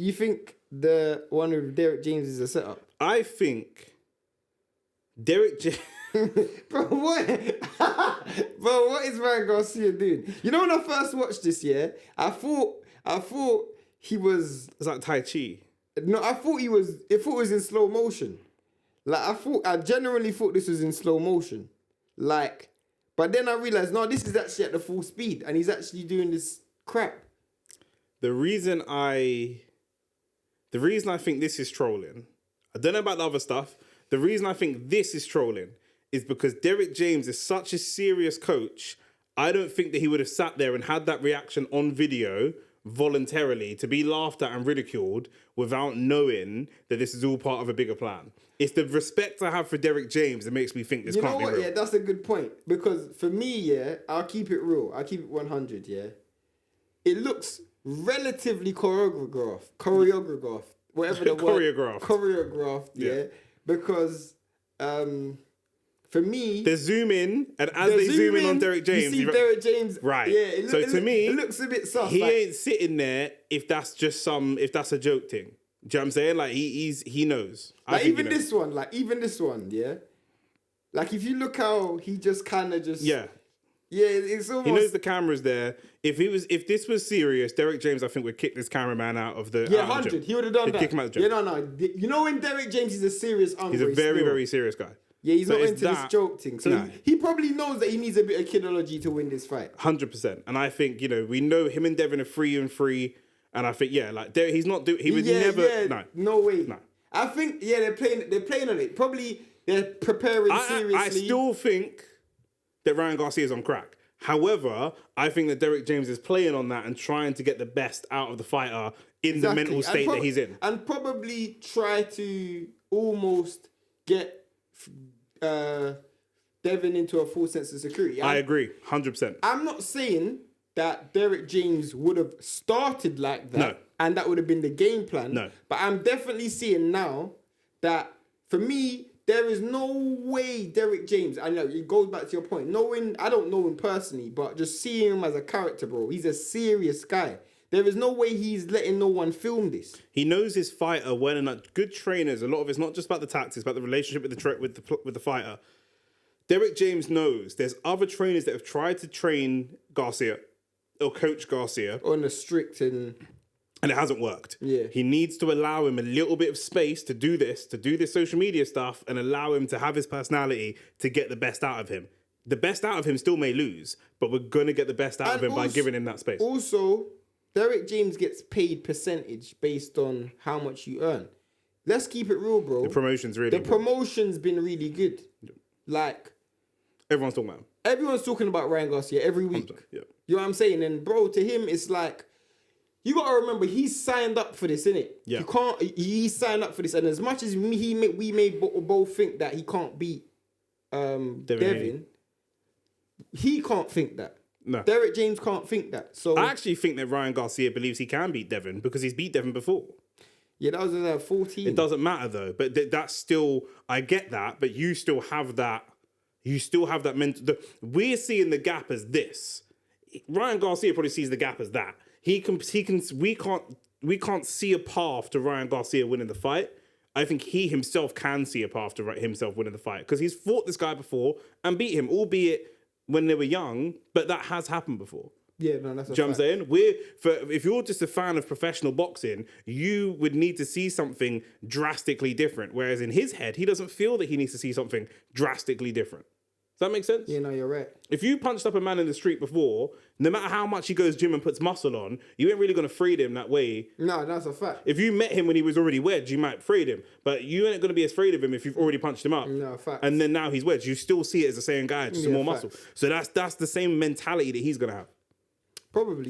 You think the one with Derek James is a setup? I think Derek James... Bro, what? Bro, what is Ryan Garcia doing? You know when I first watched this, I thought he was... It's like Tai Chi. No, I thought it was in slow motion. Like, I genuinely thought this was in slow motion. Like, but then I realized, no, this is actually at the full speed and he's actually doing this crap. The reason I think this is trolling, I don't know about the other stuff. The reason I think this is trolling is because Derek James is such a serious coach. I don't think that he would have sat there and had that reaction on video voluntarily to be laughed at and ridiculed without knowing that this is all part of a bigger plan. It's the respect I have for Derek James that makes me think this can't be real. Yeah, that's a good point. Because for me, I'll keep it real. I'll keep it 100, It looks relatively choreographed, whatever the word. Choreographed, Because for me... They zoom in, and as they zoom in on Derek James... You see Derek James... Right. Yeah, to me... It looks a bit sus. He ain't sitting there if that's just if that's a joke thing. Do you know what I'm saying? Like, he knows. Like, even this one, Like, if you look how he just kind of just... Yeah. Yeah, it's almost... He knows the camera's there. If this was serious, Derek James, I think, would kick this cameraman out of the... Yeah, 100. He would have done that. Kick him out of the gym. Yeah, no. You know when Derek James is a serious unrace. He's a very, very serious guy. Yeah, he's not into this joke thing. So he probably knows that he needs a bit of kidology to win this fight. 100%. And I think, we know him and Devin are 3-3. And I think, he's not doing... He would never... Yeah, no way. No. I think, they're playing on it. Probably they're preparing seriously. I still think that Ryan Garcia is on crack. However, I think that Derek James is playing on that and trying to get the best out of the fighter in the mental state that he's in. And probably try to almost get Devin into a full sense of security. I agree, 100%. I'm not saying that Derek James would have started like that. No. And that would have been the game plan. No. But I'm definitely seeing now that, for me, there is no way Derek James, I know it goes back to your point, I don't know him personally, but just seeing him as a character, bro, he's a serious guy. There is no way he's letting no one film this. He knows his fighter well, and good trainers, a lot of it's not just about the tactics, it's about the relationship with the fighter. Derek James knows there's other trainers that have tried to train Garcia or coach Garcia on a strict and it hasn't worked. Yeah. He needs to allow him a little bit of space to do this social media stuff and allow him to have his personality to get the best out of him. The best out of him still may lose, but we're going to get the best out of him by giving him that space. Also, Derek James gets paid percentage based on how much you earn. Let's keep it real, bro. The promotion's been really good. Like, everyone's talking about him. Everyone's talking about Ryan Garcia every week. Yeah. You know what I'm saying? And bro, to him, it's like, you got to remember, he's signed up for this, innit? Yeah. He signed up for this. And as much as we may both think that he can't beat Devin, he can't think that. No. Derek James can't think that. So I actually think that Ryan Garcia believes he can beat Devin because he's beat Devin before. Yeah, that was 14. It doesn't matter though, but that's still, I get that, but you still have that mental, we're seeing the gap as this. Ryan Garcia probably sees the gap as that. We can't see a path to Ryan Garcia winning the fight. I think he himself can see a path to himself winning the fight because he's fought this guy before and beat him, albeit when they were young, but that has happened before. Yeah, no, that's a fact. Do you know what I'm saying? If you're just a fan of professional boxing, you would need to see something drastically different. Whereas in his head, he doesn't feel that he needs to see something drastically different. Does that make sense? Yeah, no, you're right. If you punched up a man in the street before, no matter how much he goes gym and puts muscle on, you ain't really going to afraid him that way. No, that's a fact. If you met him when he was already wedged, you might afraid him. But you ain't going to be as afraid of him if you've already punched him up. No, fact. And then now he's wedged. You still see it as the same guy, just more facts. muscle. So that's the same mentality that he's going to have. Probably.